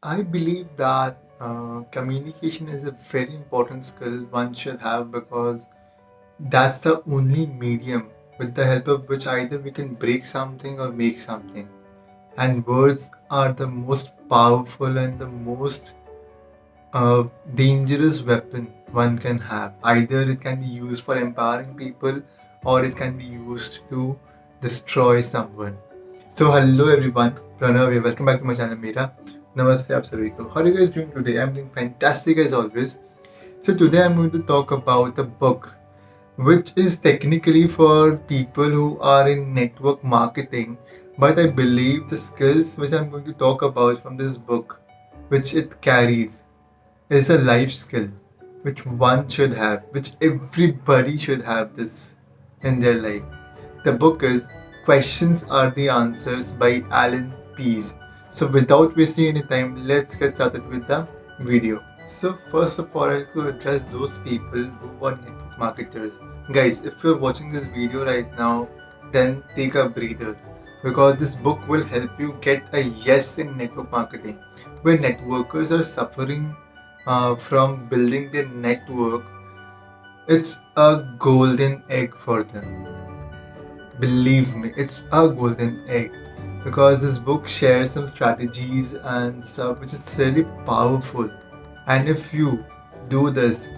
I believe that communication is a very important skill one should have because that's the only medium with the help of which either we can break something or make something. And words are the most powerful and the most dangerous weapon one can have. Either it can be used for empowering people or it can be used to destroy someone. So hello everyone, Pranav here. Welcome back to my channel Mera. Namaste आप सभी को. How are you guys doing today? I'm doing fantastic as always. So today I'm going to talk about a book which is technically for people who are in network marketing, but I believe the skills which I'm going to talk about from this book, which it carries, is a life skill which one should have, which everybody should have this in their life. The book is Questions Are the Answers by Alan Pease. So without wasting any time, let's get started with the video. So first of all, I'd like to address those people who are network marketers. Guys, if you're watching this video right now, then take a breather because this book will help you get a yes in network marketing. Where networkers are suffering from building their network, it's a golden egg for them. Believe me, it's a golden egg because this book shares some strategies and stuff which is really powerful. And if you do this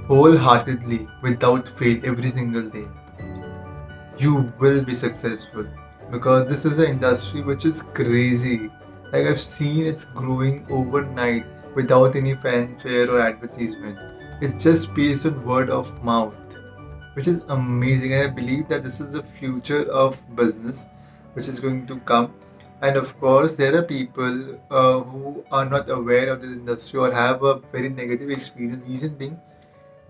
wholeheartedly without fail every single day, you will be successful because this is an industry which is crazy. Like I've seen it's growing overnight without any fanfare or advertisement. It's just based on word of mouth, which is amazing. And I believe that this is the future of business which is going to come. And of course, there are people who are not aware of this industry or have a very negative experience. Reason being,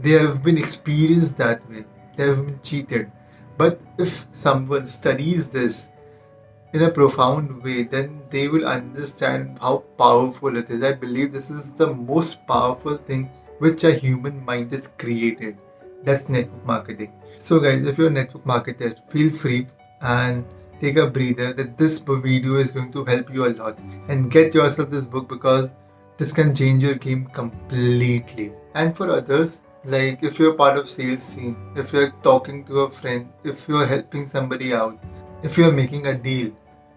they have been experienced that way. They have been cheated. But if someone studies this in a profound way, then they will understand how powerful it is. I believe this is the most powerful thing which a human mind has created. That's network marketing. So, guys, if you're a network marketer, feel free and take a breather that this video is going to help you a lot and get yourself this book because this can change your game completely. And for others, like if you're part of sales team, if you're talking to a friend, if you're helping somebody out, if you're making a deal,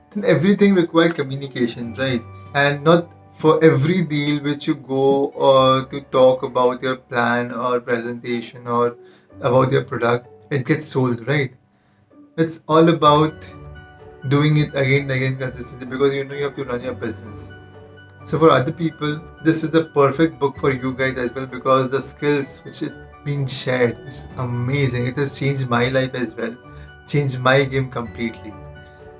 then everything required communication, right? And not for every deal which you go to talk about your plan or presentation or about your product, it gets sold, right? It's all about doing it again and again consistently because you know you have to run your business. So for other people, this is a perfect book for you guys as well because the skills which it being shared is amazing. It has changed my life as well, changed my game completely.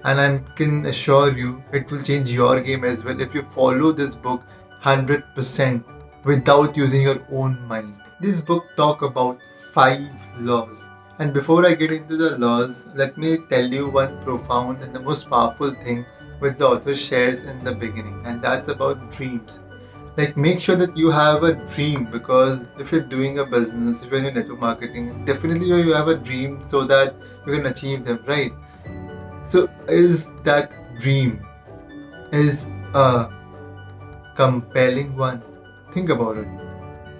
And I can assure you it will change your game as well if you follow this book 100% without using your own mind. This book talk about 5 laws. And before I get into the laws, let me tell you one profound and the most powerful thing which the author shares in the beginning, and that's about dreams. Like make sure that you have a dream because if you're doing a business, if you're in network marketing, definitely you have a dream so that you can achieve them, right? So is that dream is a compelling one? Think about it.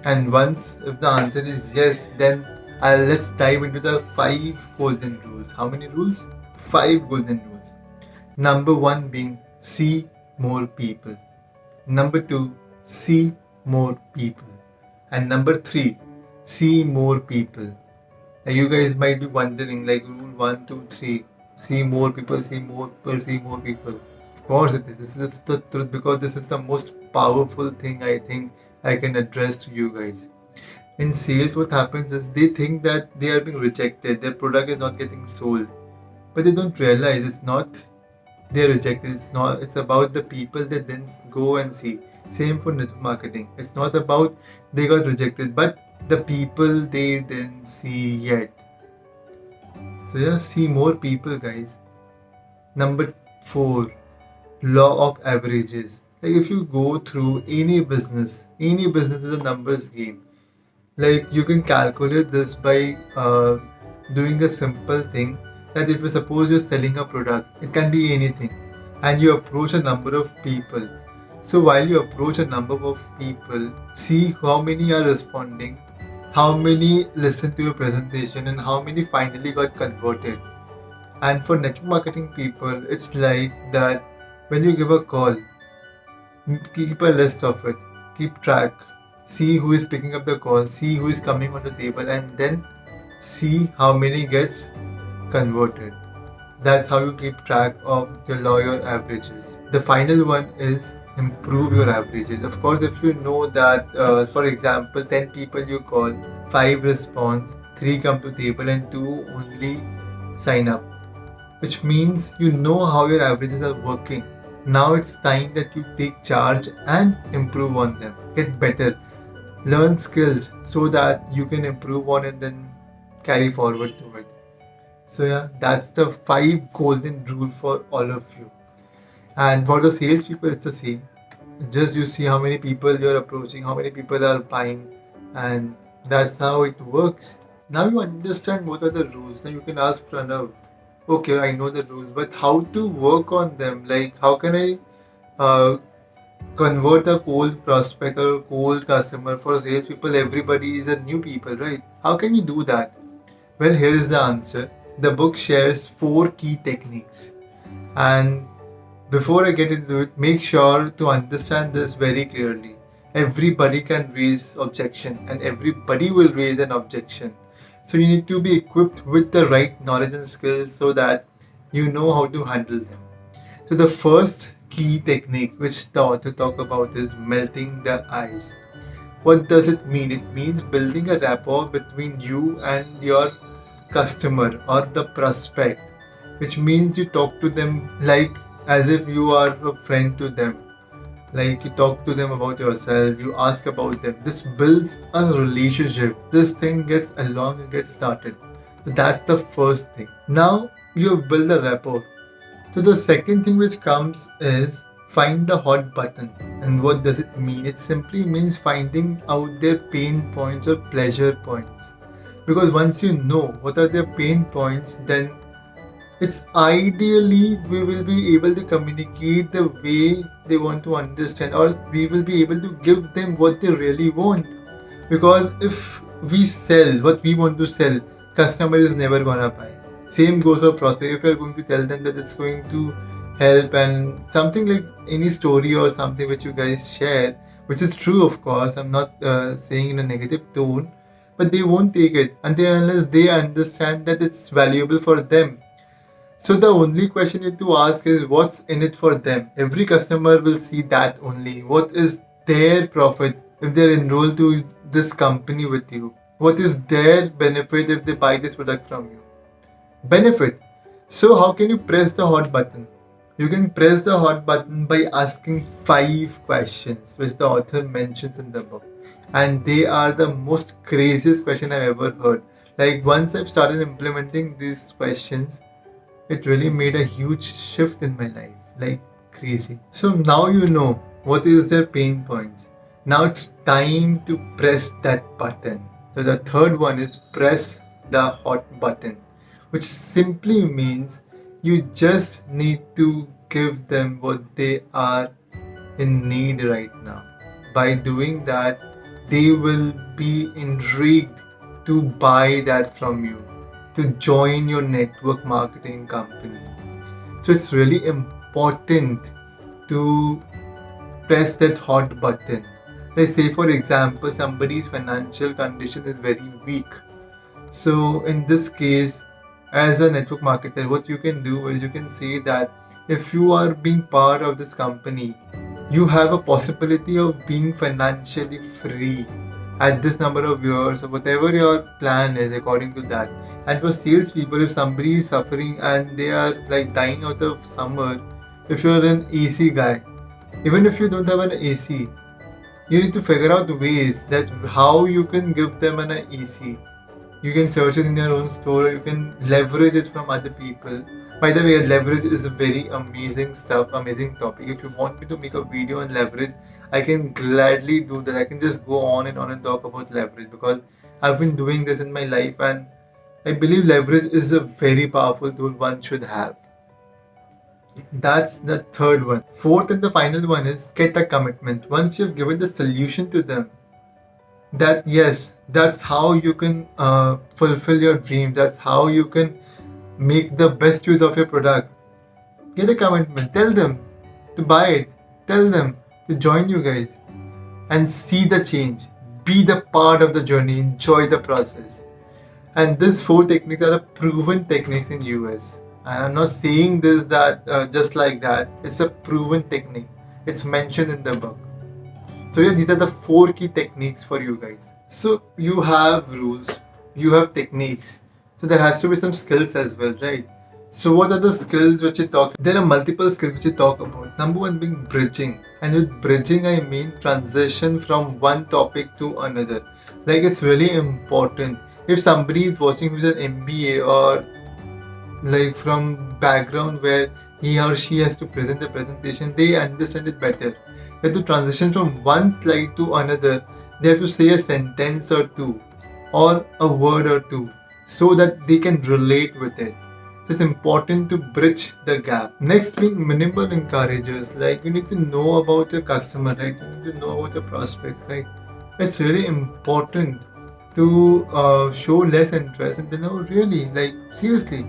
And once if the answer is yes, then let's dive into the 5 golden rules. How many rules? 5 golden rules. Number 1 being see more people. Number 2, see more people. And number 3, see more people. Now you guys might be wondering like rule 1, 2, 3. See more people, see more people, see more people. Of course it is. This is the truth because this is the most powerful thing I think I can address to you guys. In sales, what happens is they think that they are being rejected, their product is not getting sold. But they don't realize it's not they're rejected. It's not. It's about the people that then go and see. Same for network marketing. It's not about they got rejected, but the people they then see yet. So yeah, see more people, guys. Number 4, law of averages. Like if you go through any business is a numbers game. Like you can calculate this by doing a simple thing that if you suppose you're selling a product, it can be anything, and you approach a number of people. So while you approach a number of people, see how many are responding, how many listen to your presentation, and how many finally got converted. And for network marketing people, it's like that when you give a call, keep a list of it, keep track, see who is picking up the call, see who is coming on the table, and then see how many gets converted. That's how you keep track of your lawyer averages. The final one is improve your averages. Of course, if you know that, for example, 10 people you call, 5 response, 3 come to table, and 2 only sign up, which means you know how your averages are working. Now it's time that you take charge and improve on them. Get better, learn skills so that you can improve on it, then carry forward to it. So yeah, that's the 5 golden rule for all of you. And for the salespeople, it's the same. Just you see how many people you're approaching, how many people are buying, and that's how it works. Now you understand what are the rules. Now you can ask Pranav, okay, I know the rules, but how to work on them? Like, how can I uh, convert a cold prospect or cold customer? For salespeople, everybody is a new people, right? How can you do that? Well, here is the answer. The book shares 4 key techniques. And before I get into it, make sure to understand this very clearly. Everybody can raise objection and everybody will raise an objection. So you need to be equipped with the right knowledge and skills so that you know how to handle them. So the first key technique which the author talk about is melting the ice. What does it mean? It means building a rapport between you and your customer or the prospect, which means you talk to them like as if you are a friend to them. Like you talk to them about yourself, you ask about them. This builds a relationship. This thing gets along and gets started. So that's the first thing. Now you have built a rapport. So the second thing which comes is find the hot button. And what does it mean? It simply means finding out their pain points or pleasure points. Because once you know what are their pain points, then it's ideally we will be able to communicate the way they want to understand, or we will be able to give them what they really want. Because if we sell what we want to sell, customer is never gonna buy. Same goes for prospect. If you're going to tell them that it's going to help and something like any story or something which you guys share, which is true, of course, I'm not saying in a negative tone, but they won't take it until unless they understand that it's valuable for them. So the only question you need to ask is what's in it for them. Every customer will see that only. What is their profit if they're enrolled to this company with you? What is their benefit if they buy this product from you? Benefit. So how can you press the hot button? You can press the hot button by asking 5 questions, which the author mentions in the book. And they are the most craziest question I've ever heard. Like once I've started implementing these questions, it really made a huge shift in my life, like crazy. So now you know what is their pain points. Now it's time to press that button. So the third one is press the hot button, which simply means you just need to give them what they are in need right now. By doing that, they will be intrigued to buy that from you, to join your network marketing company. So it's really important to press that hot button. Let's say, for example, somebody's financial condition is very weak. So in this case, as a network marketer, what you can do is you can say that if you are being part of this company, you have a possibility of being financially free at this number of years or whatever your plan is according to that. And for salespeople, if somebody is suffering and they are like dying out of summer, if you're an AC guy, even if you don't have an AC, you need to figure out ways that how you can give them an AC. You can search it in your own store, you can leverage it from other people. By the way, leverage is a very amazing stuff, amazing topic. If you want me to make a video on leverage, I can gladly do that. I can just go on and talk about leverage because I've been doing this in my life and I believe leverage is a very powerful tool one should have. That's the third one. Fourth and the final one is get a commitment. Once you've given the solution to them, that yes, that's how you can fulfill your dream. That's how you can make the best use of your product. Get a commitment. Tell them to buy it. Tell them to join you guys and see the change. Be the part of the journey. Enjoy the process. And these four techniques are the proven techniques in US. And I'm not saying this that just like that. It's a proven technique. It's mentioned in the book. So yeah, these are the four key techniques for you guys. So you have rules, you have techniques. So there has to be some skills as well, right? So what are the skills which it talks? There are multiple skills which it talk about. Number one being bridging. And with bridging I mean transition from one topic to another. Like it's really important. If somebody is watching who's an MBA or like from background where he or she has to present the presentation, they understand it better. They have to transition from one slide to another. They have to say a sentence or two or a word or two so that they can relate with it. So it's important to bridge the gap. Next being minimal encouragers. Like you need to know about your customer, right? You need to know about your prospects, right? It's really important to show less interest and then oh really like seriously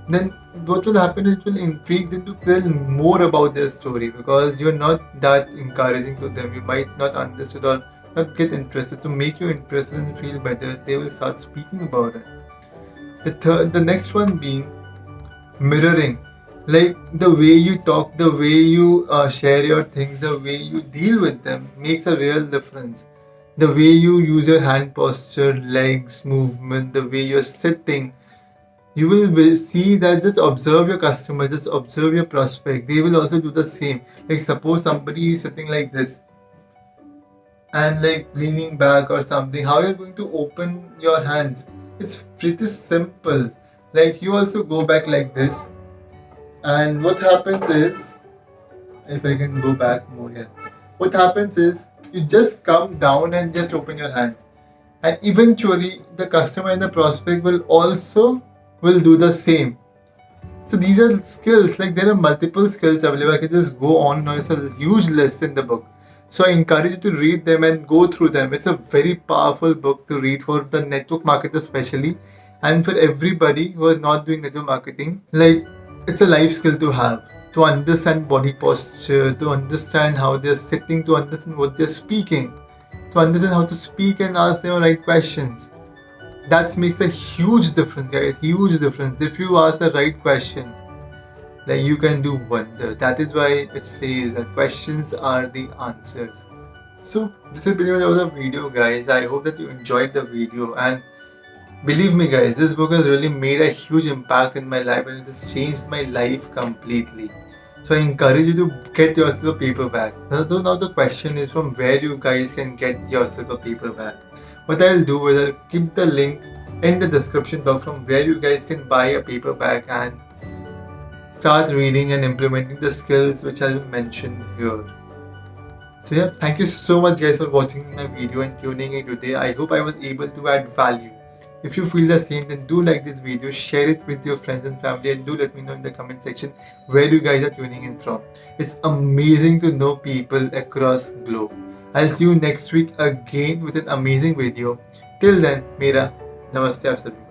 then what will happen is it will intrigue them to tell more about their story because you're not that encouraging to them. You might not understand or not get interested. To make you interested and feel better, they will start speaking about it. The next one being mirroring. Like the way you talk, the way you share your things, the way you deal with them makes a real difference. The way you use your hand posture, legs, movement, the way you're sitting, you will see that just observe your customer, just observe your prospect. They will also do the same. Like suppose somebody is sitting like this and like leaning back or something, how you're going to open your hands? It's pretty simple. Like you also go back like this, and what happens is, if I can go back more here, what happens is you just come down and just open your hands, and eventually the customer and the prospect will do the same. So these are skills, like there are multiple skills available. I can just go on and on. It's a huge list in the book. So I encourage you to read them and go through them. It's a very powerful book to read for the network marketer especially, and for everybody who is not doing network marketing. Like it's a life skill to have. To understand body posture, to understand how they're sitting, to understand what they're speaking, to understand how to speak and ask the right questions. That makes a huge difference, guys. Huge difference. If you ask the right question, then you can do wonder. That is why it says that questions are the answers. So this is pretty much about the video, guys. I hope that you enjoyed the video, and believe me, guys, this book has really made a huge impact in my life and it has changed my life completely. So I encourage you to get yourself a paperback. So now the question is from where you guys can get yourself a paperback. What I'll do is I'll keep the link in the description box from where you guys can buy a paperback and start reading and implementing the skills which I will mention here. So yeah, thank you so much guys for watching my video and tuning in today. I hope I was able to add value. If you feel the same, then do like this video, share it with your friends and family, and do let me know in the comment section where you guys are tuning in from. It's amazing to know people across globe. I'll see you next week again with an amazing video. Till then, Mera, Namaste आप सभी.